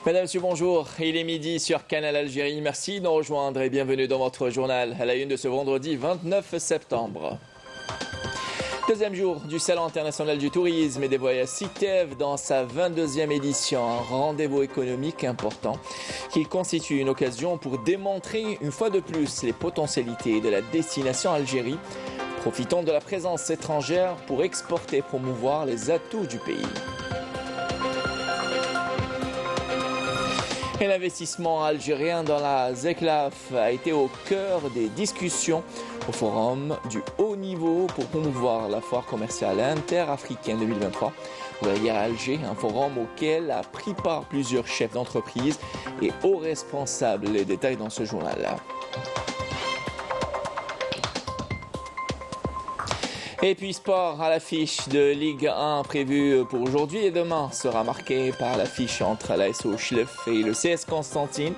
Madame, monsieur, bonjour. Il est midi sur Canal Algérie. Merci de nous rejoindre et bienvenue dans votre journal à la une de ce vendredi 29 septembre. Deuxième jour du Salon international du tourisme et des voyages CITEV dans sa 22e édition. Un rendez-vous économique important qui constitue une occasion pour démontrer une fois de plus les potentialités de la destination Algérie, profitant de la présence étrangère pour exporter et promouvoir les atouts du pays. Et l'investissement algérien dans la ZECLAF a été au cœur des discussions au forum du haut niveau pour promouvoir la foire commerciale interafricaine 2023. Vous allez dire à Alger, un forum auquel a pris part plusieurs chefs d'entreprise et hauts responsables. Les détails dans ce journal-là. Et puis sport à l'affiche de Ligue 1 prévue pour aujourd'hui et demain sera marquée par l'affiche entre l'ASO Schleff et le CS Constantine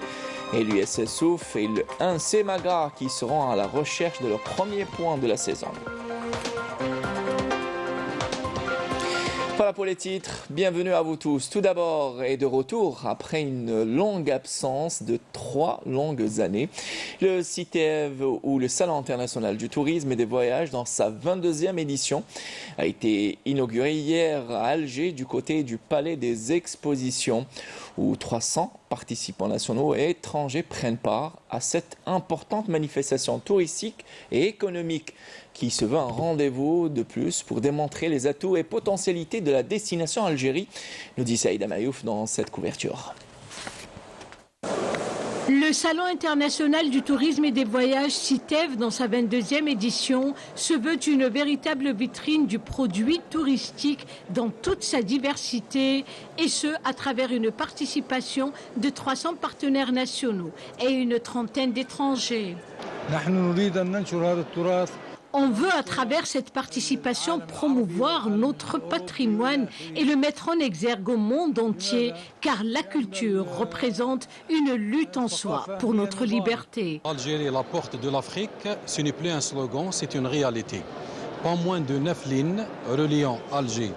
et l'USS Souf et le 1C Magra qui seront à la recherche de leur premier point de la saison. Voilà pour les titres, bienvenue à vous tous. Tout d'abord et de retour après une longue absence de 3 longues années. Le CITEV ou le Salon international du tourisme et des voyages dans sa 22e édition a été inauguré hier à Alger du côté du Palais des Expositions où 300 participants nationaux et étrangers prennent part à cette importante manifestation touristique et économique qui se veut un rendez-vous de plus pour démontrer les atouts et potentialités de la destination Algérie, nous dit Saïda Mayouf dans cette couverture. Le Salon international du tourisme et des voyages CITEV dans sa 22e édition se veut une véritable vitrine du produit touristique dans toute sa diversité et ce à travers une participation de 300 partenaires nationaux et une trentaine d'étrangers. On veut à travers cette participation promouvoir notre patrimoine et le mettre en exergue au monde entier car la culture représente une lutte en soi pour notre liberté. Algérie, la porte de l'Afrique, ce n'est plus un slogan, c'est une réalité. Pas moins de 9 lignes reliant Alger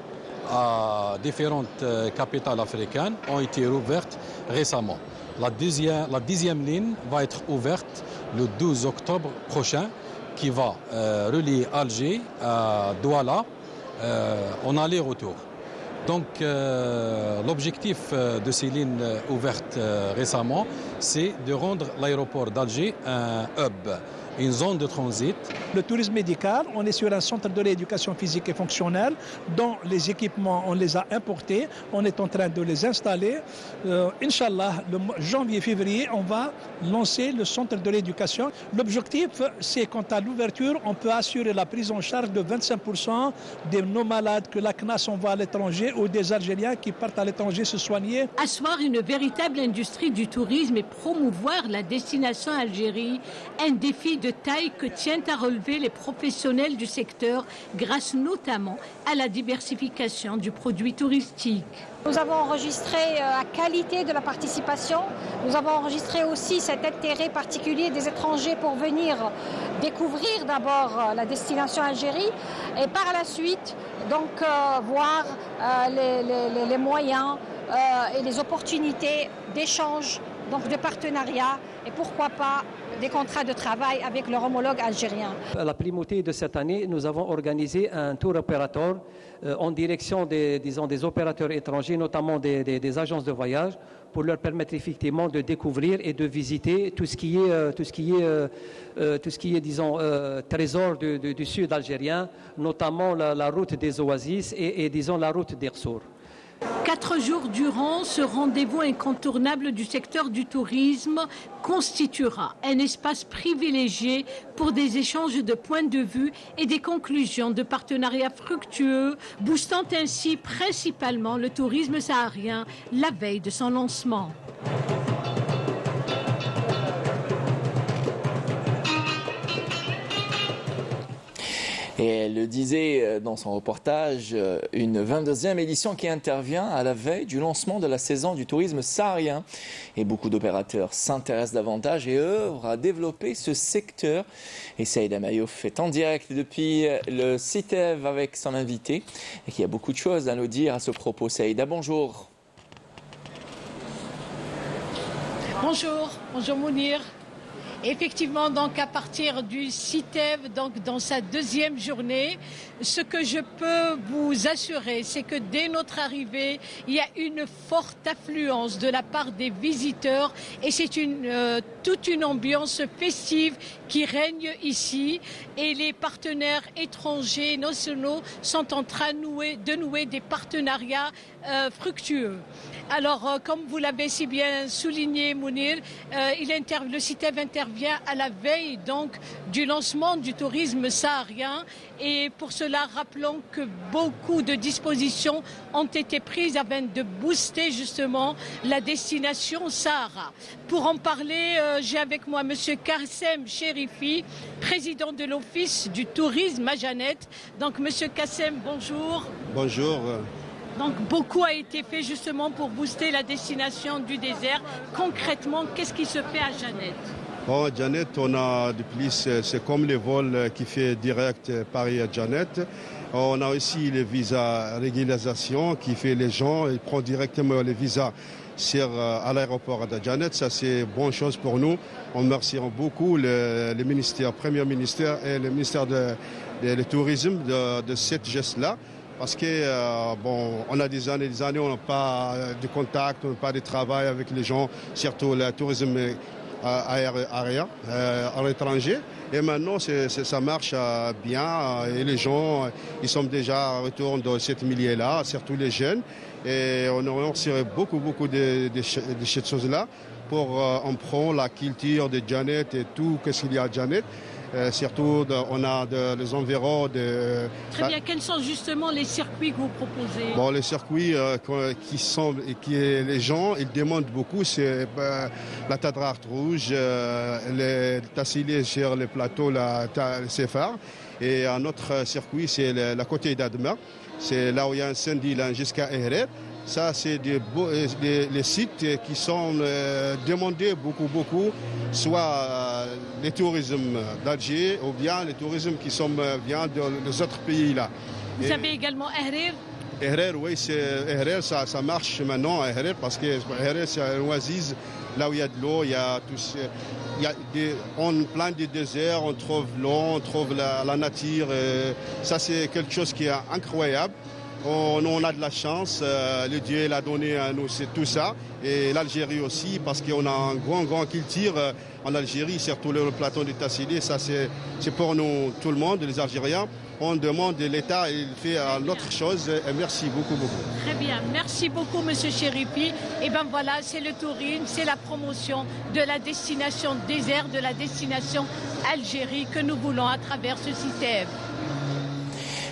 à différentes capitales africaines ont été ouvertes récemment. La 10e ligne va être ouverte le 12 octobre prochain, qui va relier Alger à Douala en aller-retour. Donc l'objectif de ces lignes ouvertes récemment, c'est de rendre l'aéroport d'Alger un hub, une zone de transit. Le tourisme médical, on est sur un centre de rééducation physique et fonctionnelle dont les équipements, on les a importés, on est en train de les installer. Inch'Allah, le janvier-février, on va lancer le centre de rééducation. L'objectif, c'est quant à l'ouverture, on peut assurer la prise en charge de 25% de nos malades que la CNAS envoie à l'étranger ou des Algériens qui partent à l'étranger se soigner. Asseoir une véritable industrie du tourisme et promouvoir la destination Algérie, un défi de taille que tiennent à relever les professionnels du secteur grâce notamment à la diversification du produit touristique. Nous avons enregistré la qualité de la participation. Nous avons enregistré aussi cet intérêt particulier des étrangers pour venir découvrir d'abord la destination Algérie et par la suite donc voir les moyens et les opportunités d'échange, donc de partenariat et pourquoi pas des contrats de travail avec leur homologue algérien. À la primauté de cette année, nous avons organisé un tour opérateur en direction des opérateurs étrangers, notamment des agences de voyage, pour leur permettre effectivement de découvrir et de visiter tout ce qui est disons, trésor du sud algérien, notamment la route des oasis et disons la route d'Irsour. 4 jours durant, ce rendez-vous incontournable du secteur du tourisme constituera un espace privilégié pour des échanges de points de vue et des conclusions de partenariats fructueux, boostant ainsi principalement le tourisme saharien la veille de son lancement. Et elle le disait dans son reportage, une 22e édition qui intervient à la veille du lancement de la saison du tourisme saharien. Et beaucoup d'opérateurs s'intéressent davantage et œuvrent à développer ce secteur. Et Saïda Mayouf est en direct depuis le CITEV avec son invité et qui a beaucoup de choses à nous dire à ce propos. Saïda, bonjour. Bonjour, bonjour Mounir. Effectivement, donc à partir du CITEV, donc dans sa deuxième journée, ce que je peux vous assurer, c'est que dès notre arrivée, il y a une forte affluence de la part des visiteurs et c'est toute une ambiance festive qui règne ici et les partenaires étrangers nationaux sont en train de nouer des partenariats fructueux. Alors, comme vous l'avez si bien souligné, Mounir, le CITEV intervient à la veille donc du lancement du tourisme saharien et pour cela, rappelons que beaucoup de dispositions ont été prises afin de booster justement la destination Sahara. Pour en parler, j'ai avec moi Monsieur Kassem Cherifi, président de l'Office du tourisme à Janet. Donc, Monsieur Kassem, bonjour. Bonjour. Donc beaucoup a été fait justement pour booster la destination du désert. Concrètement, qu'est-ce qui se fait à Janet? Bon, Janet, on a de plus, c'est comme les vols qui fait direct Paris à Janet. On a aussi les visas régularisation qui fait les gens, ils prennent directement les visas à l'aéroport de Janet. Ça, c'est une bonne chose pour nous. On remercie beaucoup le ministère, Premier ministère et le ministère du Tourisme de cette geste-là. Parce que, on a des années, on n'a pas de contact, on n'a pas de travail avec les gens, surtout le tourisme aérien, à l'étranger. Et maintenant, ça marche bien et les gens, ils sont déjà retournés dans cette milieu-là, surtout les jeunes. Et on a reçu beaucoup de ces choses-là pour on prend la culture de Janet et tout ce qu'il y a à Janet. Surtout, on a les environs de... Très bien. Quels sont justement les circuits que vous proposez? Bon, les circuits les gens ils demandent beaucoup, c'est la Tadrart rouge, les Tassili sur les plateaux, la Sefar. Et un autre circuit, c'est la côté d'Adma. C'est là où il y a un Sindi jusqu'à Ehret. Ça, c'est les sites qui sont demandés beaucoup, soit les tourismes d'Alger ou bien les tourismes qui viennent des autres pays-là. Vous avez également Ehrer? Ehrer, oui, Ehrer, ça marche maintenant à Ehrer parce que Ehrer, c'est un oasis, là où il y a de l'eau, on plein de déserts, on trouve l'eau, on trouve la nature. Ça, c'est quelque chose qui est incroyable. On a de la chance, le Dieu l'a donné à nous, c'est tout ça. Et l'Algérie aussi, parce qu'on a un grand culture en Algérie, surtout le plateau de Tassili. Ça, c'est pour nous, tout le monde, les Algériens. On demande l'État, il fait l'autre chose. Et merci beaucoup. Très bien, merci beaucoup, Monsieur Cherifi. Et ben voilà, c'est le tourisme, c'est la promotion de la destination désert, de la destination Algérie que nous voulons à travers ce CITEV.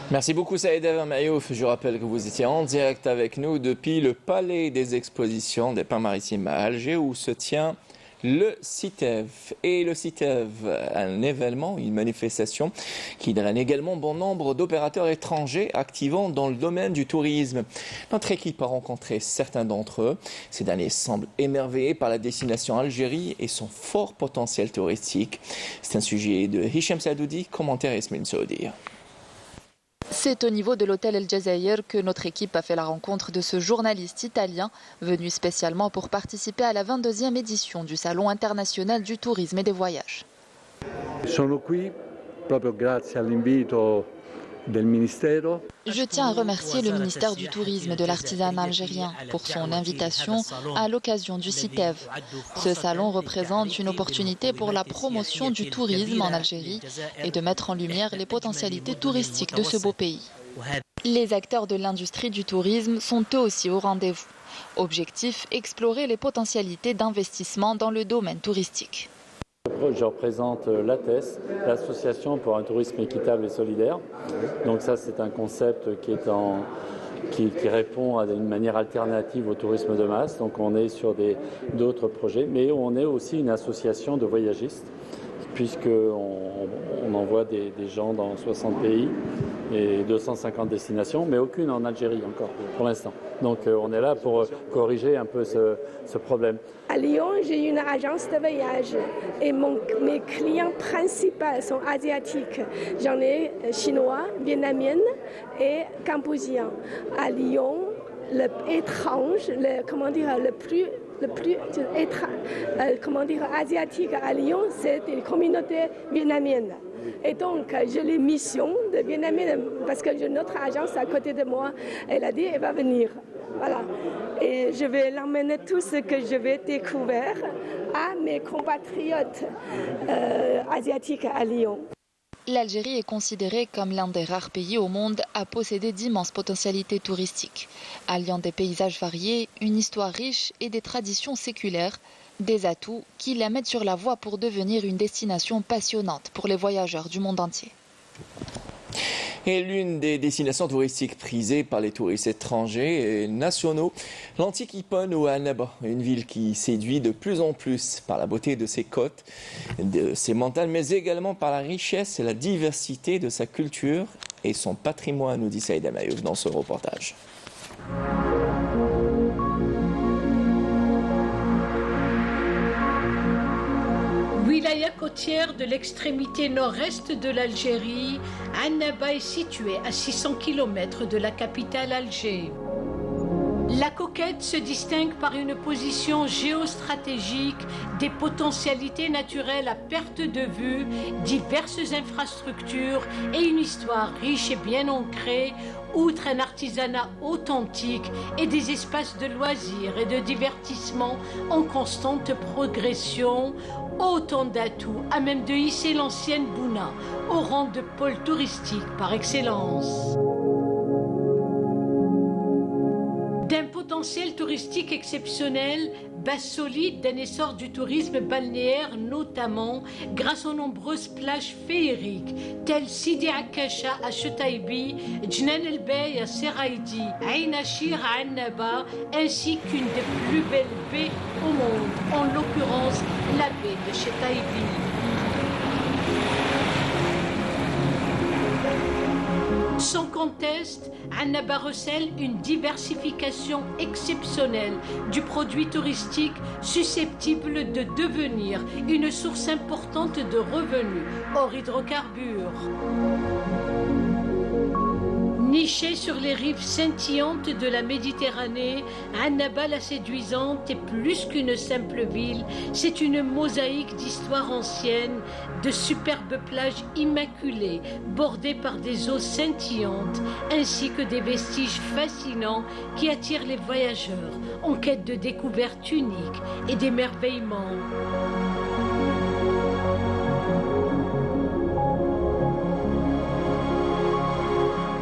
Merci beaucoup Saïd Mayouf. Je rappelle que vous étiez en direct avec nous depuis le Palais des Expositions des Pins Maritimes à Alger où se tient le CITEV. Et le CITEV, un événement, une manifestation qui draine également bon nombre d'opérateurs étrangers activant dans le domaine du tourisme. Notre équipe a rencontré certains d'entre eux. Ces derniers semblent émerveillés par la destination Algérie et son fort potentiel touristique. C'est un sujet de Hicham Sadoudi, commentaire Esmine Saoudi. C'est au niveau de l'hôtel El Jazair que notre équipe a fait la rencontre de ce journaliste italien venu spécialement pour participer à la 22e édition du Salon international du tourisme et des voyages. Sono qui proprio grazie all'invito del Ministero. Je tiens à remercier le ministère du Tourisme et de l'Artisanat algérien pour son invitation à l'occasion du CITEV. Ce salon représente une opportunité pour la promotion du tourisme en Algérie et de mettre en lumière les potentialités touristiques de ce beau pays. Les acteurs de l'industrie du tourisme sont eux aussi au rendez-vous. Objectif, explorer les potentialités d'investissement dans le domaine touristique. Je représente l'ATES, l'Association pour un tourisme équitable et solidaire. Donc ça, c'est un concept qui répond à une manière alternative au tourisme de masse. Donc on est sur d'autres projets, mais on est aussi une association de voyagistes, puisqu'on envoie des gens dans 60 pays et 250 destinations, mais aucune en Algérie encore pour l'instant. Donc on est là pour corriger un peu ce problème. À Lyon, j'ai une agence de voyage et mes clients principaux sont asiatiques. J'en ai chinois, vietnamiennes et cambodgiens. À Lyon, le plus le plus asiatique à Lyon, c'est une communauté vietnamienne. Et donc, j'ai les missions de vietnamienne parce que j'ai notre agence à côté de moi. Elle a dit, elle va venir. Voilà. Et je vais l'emmener tout ce que je vais découvrir à mes compatriotes asiatiques à Lyon. L'Algérie est considérée comme l'un des rares pays au monde à posséder d'immenses potentialités touristiques, alliant des paysages variés, une histoire riche et des traditions séculaires, des atouts qui la mettent sur la voie pour devenir une destination passionnante pour les voyageurs du monde entier. Et l'une des destinations touristiques prisées par les touristes étrangers et nationaux, l'antique Ipan ou Annaba, une ville qui séduit de plus en plus par la beauté de ses côtes, de ses montagnes, mais également par la richesse et la diversité de sa culture et son patrimoine, nous dit Saïd Amayouf dans ce reportage. Wilaya côtière de l'extrémité nord-est de l'Algérie, Annaba est située à 600 km de la capitale Alger. La Coquette se distingue par une position géostratégique, des potentialités naturelles à perte de vue, diverses infrastructures et une histoire riche et bien ancrée, outre un artisanat authentique et des espaces de loisirs et de divertissement en constante progression, autant d'atouts à même de hisser l'ancienne Bouna au rang de pôle touristique par excellence. D'un potentiel touristique exceptionnel, base solide d'un essor du tourisme balnéaire, notamment grâce aux nombreuses plages féeriques, telles Sidi Akasha à Chetaïbi, Djnan El Bey à Seraïdi, Ain Achir à Annaba, ainsi qu'une des plus belles baies au monde, en l'occurrence la baie de Chetaïbi. Sans conteste, Annaba recèle une diversification exceptionnelle du produit touristique susceptible de devenir une source importante de revenus hors hydrocarbures. Nichée sur les rives scintillantes de la Méditerranée, Annaba la séduisante est plus qu'une simple ville, c'est une mosaïque d'histoires anciennes, de superbes plages immaculées, bordées par des eaux scintillantes, ainsi que des vestiges fascinants qui attirent les voyageurs en quête de découvertes uniques et d'émerveillement.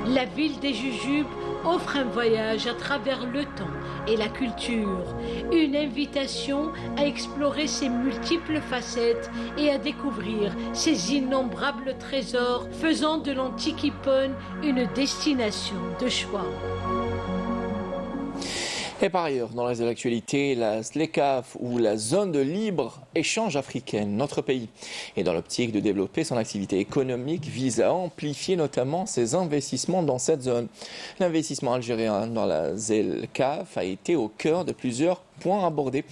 La ville des Jujubes offre un voyage à travers le temps et la culture, une invitation à explorer ses multiples facettes et à découvrir ses innombrables trésors, faisant de l'antique Ipan une destination de choix. Et par ailleurs, dans le reste de l'actualité, la SLECAF ou la zone de libre-échange africaine, notre pays, est dans l'optique de développer son activité économique, vise à amplifier notamment ses investissements dans cette zone. L'investissement algérien dans la SLECAF a été au cœur de plusieurs points abordés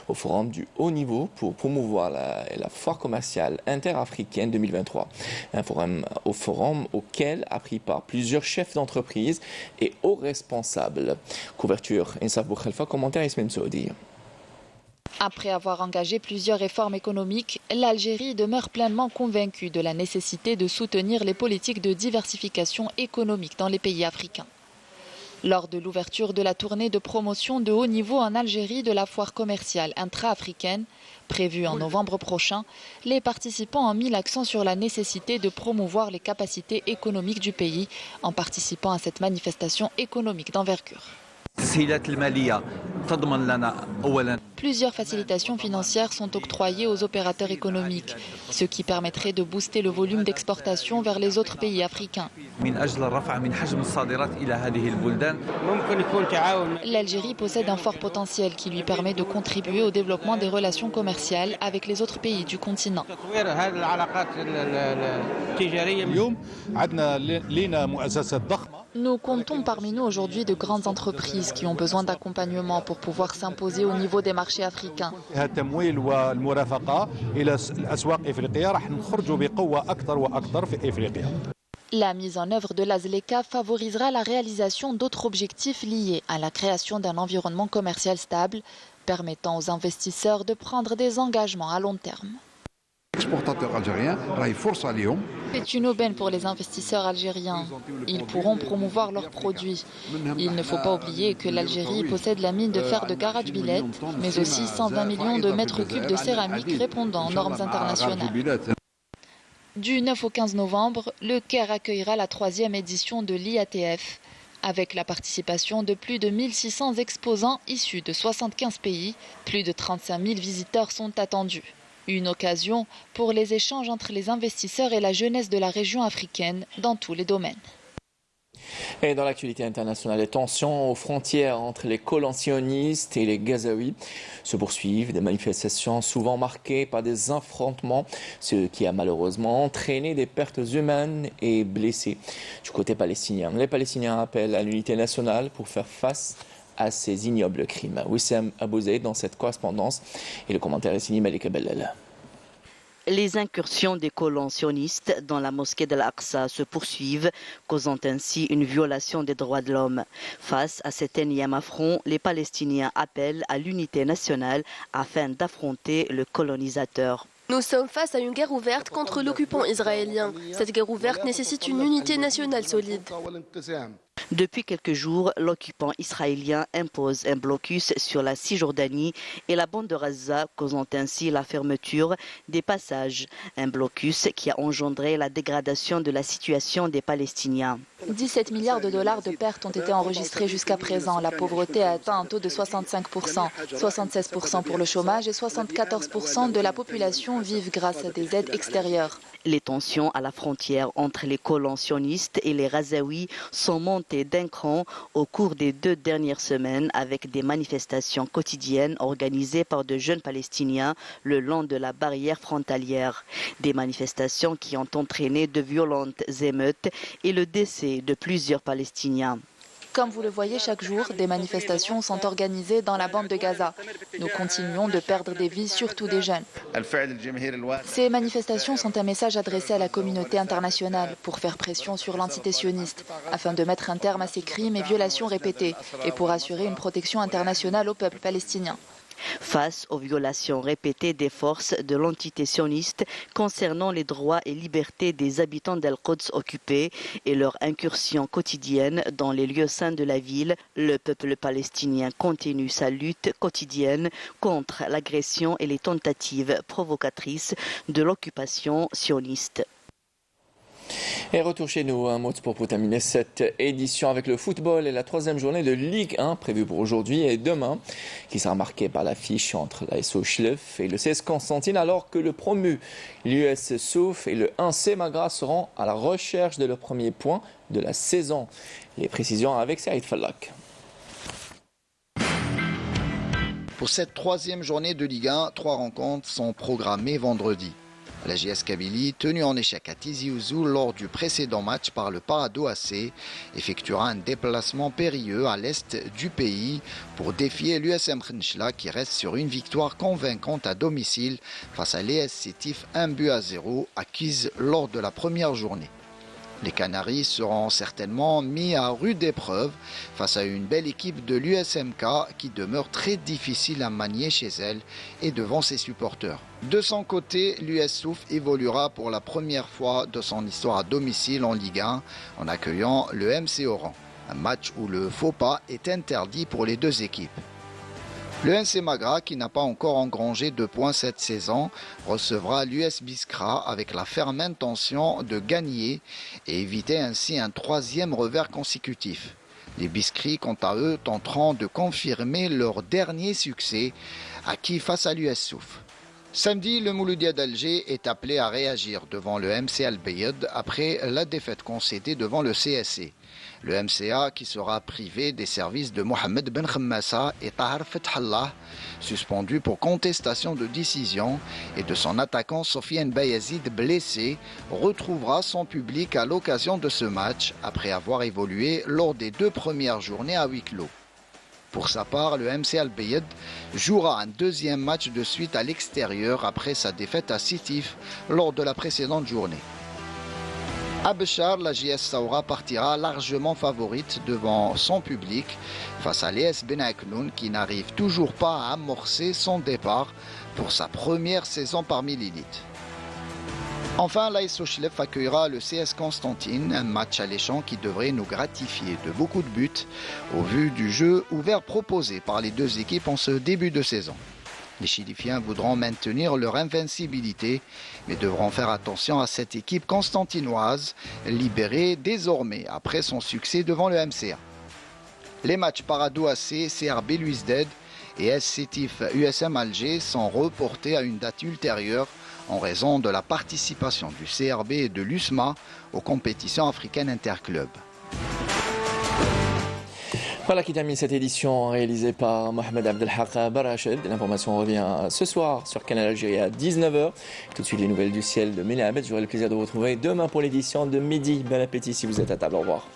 au forum du haut niveau pour promouvoir la foire commerciale interafricaine 2023. Un forum auquel a pris part plusieurs chefs d'entreprise et hauts responsables. Couverture Insaf Boukhelfa, commentaire Ismaël Saoudi. Après avoir engagé plusieurs réformes économiques, l'Algérie demeure pleinement convaincue de la nécessité de soutenir les politiques de diversification économique dans les pays africains. Lors de l'ouverture de la tournée de promotion de haut niveau en Algérie de la foire commerciale intra-africaine, prévue en novembre prochain, les participants ont mis l'accent sur la nécessité de promouvoir les capacités économiques du pays en participant à cette manifestation économique d'envergure. Plusieurs facilitations financières sont octroyées aux opérateurs économiques, ce qui permettrait de booster le volume d'exportation vers les autres pays africains. L'Algérie possède un fort potentiel qui lui permet de contribuer au développement des relations commerciales avec les autres pays du continent. Nous comptons parmi nous aujourd'hui de grandes entreprises qui ont besoin d'accompagnement pour pouvoir s'imposer au niveau des marchés africains. La mise en œuvre de la ZLECA favorisera la réalisation d'autres objectifs liés à la création d'un environnement commercial stable, permettant aux investisseurs de prendre des engagements à long terme. Exportateurs algériens, c'est une aubaine pour les investisseurs algériens. Ils pourront promouvoir leurs produits. Il ne faut pas oublier que l'Algérie possède la mine de fer de Garage-Billet, mais aussi 120 millions de mètres cubes de céramique répondant aux normes internationales. Du 9 au 15 novembre, le Caire accueillera la 3e édition de l'IATF. Avec la participation de plus de 1600 exposants issus de 75 pays, plus de 35 000 visiteurs sont attendus. Une occasion pour les échanges entre les investisseurs et la jeunesse de la région africaine dans tous les domaines. Et dans l'actualité internationale, les tensions aux frontières entre les colons sionistes et les Gazaouis se poursuivent. Des manifestations souvent marquées par des affrontements, ce qui a malheureusement entraîné des pertes humaines et blessés du côté palestinien. Les Palestiniens appellent à l'unité nationale pour faire face à ces ignobles crimes. Wissam Abouzaïd dans cette correspondance et le commentaire est signé Malika Bellal. Les incursions des colons sionistes dans la mosquée d'Al-Aqsa se poursuivent, causant ainsi une violation des droits de l'homme. Face à cet énième affront, les Palestiniens appellent à l'unité nationale afin d'affronter le colonisateur. Nous sommes face à une guerre ouverte contre l'occupant israélien. Cette guerre ouverte nécessite une unité nationale solide. Depuis quelques jours, l'occupant israélien impose un blocus sur la Cisjordanie et la bande de Gaza, causant ainsi la fermeture des passages. Un blocus qui a engendré la dégradation de la situation des Palestiniens. 17 milliards de dollars de pertes ont été enregistrés jusqu'à présent. La pauvreté a atteint un taux de 65%, 76% pour le chômage et 74% de la population vivent grâce à des aides extérieures. Les tensions à la frontière entre les colons sionistes et les Gazaouis sont montées d'un cran au cours des 2 dernières semaines avec des manifestations quotidiennes organisées par de jeunes Palestiniens le long de la barrière frontalière. Des manifestations qui ont entraîné de violentes émeutes et le décès de plusieurs Palestiniens. Comme vous le voyez chaque jour, des manifestations sont organisées dans la bande de Gaza. Nous continuons de perdre des vies, surtout des jeunes. Ces manifestations sont un message adressé à la communauté internationale pour faire pression sur l'entité sioniste, afin de mettre un terme à ces crimes et violations répétées et pour assurer une protection internationale au peuple palestinien. Face aux violations répétées des forces de l'entité sioniste concernant les droits et libertés des habitants d'Al-Quds occupés et leur incursion quotidienne dans les lieux saints de la ville, le peuple palestinien continue sa lutte quotidienne contre l'agression et les tentatives provocatrices de l'occupation sioniste. Et retour chez nous, un mot pour terminer cette édition avec le football et la 3e journée de Ligue 1 prévue pour aujourd'hui et demain, qui sera marquée par l'affiche entre l'ASO Schleff et le CS Constantine, alors que le promu, l'US Souf et le 1C Magra seront à la recherche de leur premier point de la saison. Les précisions avec Saïd Fallak. Pour cette 3e journée de Ligue 1, 3 rencontres sont programmées vendredi. La JS Kabylie, tenue en échec à Tizi Ouzou lors du précédent match par le Parado AC, effectuera un déplacement périlleux à l'est du pays pour défier l'USM Khenchla qui reste sur une victoire convaincante à domicile face à l'ES Sétif 1-0 acquise lors de la première journée. Les Canaries seront certainement mis à rude épreuve face à une belle équipe de l'USMK qui demeure très difficile à manier chez elle et devant ses supporters. De son côté, l'US Souf évoluera pour la première fois de son histoire à domicile en Ligue 1 en accueillant le MC Oran. Un match où le faux pas est interdit pour les deux équipes. Le NC Magra, qui n'a pas encore engrangé de points cette saison, recevra l'US Biskra avec la ferme intention de gagner et éviter ainsi un 3e revers consécutif. Les Biskris, quant à eux, tenteront de confirmer leur dernier succès acquis face à l'US Souf. Samedi, le Mouloudia d'Alger est appelé à réagir devant le MC Al-Bayed après la défaite concédée devant le CSC. Le MCA qui sera privé des services de Mohamed Ben Khammassa et Tahar Fethallah, suspendu pour contestation de décision, et de son attaquant Sofiane Bayazid blessé, retrouvera son public à l'occasion de ce match après avoir évolué lors des 2 premières journées à huis clos. Pour sa part, le MC Al-Bayed jouera un 2e match de suite à l'extérieur après sa défaite à Sétif lors de la précédente journée. À Béchar, la JS Saoura partira largement favorite devant son public face à l'ES Benaïknoun qui n'arrive toujours pas à amorcer son départ pour sa première saison parmi l'élite. Enfin, l'AS Sochlef accueillera le CS Constantine, un match alléchant qui devrait nous gratifier de beaucoup de buts au vu du jeu ouvert proposé par les deux équipes en ce début de saison. Les Chilifiens voudront maintenir leur invincibilité, mais devront faire attention à cette équipe constantinoise, libérée désormais après son succès devant le MCA. Les matchs Parado AC, CRB Luisded et S Sétif USM Alger sont reportés à une date ultérieure en raison de la participation du CRB et de l'USMA aux compétitions africaines interclubs. Voilà qui termine cette édition réalisée par Mohamed Abdelhaq Barached. L'information revient ce soir sur Canal Algérie à 19h. Tout de suite les nouvelles du ciel de Mélamed. J'aurai le plaisir de vous retrouver demain pour l'édition de midi. Bon appétit si vous êtes à table. Au revoir.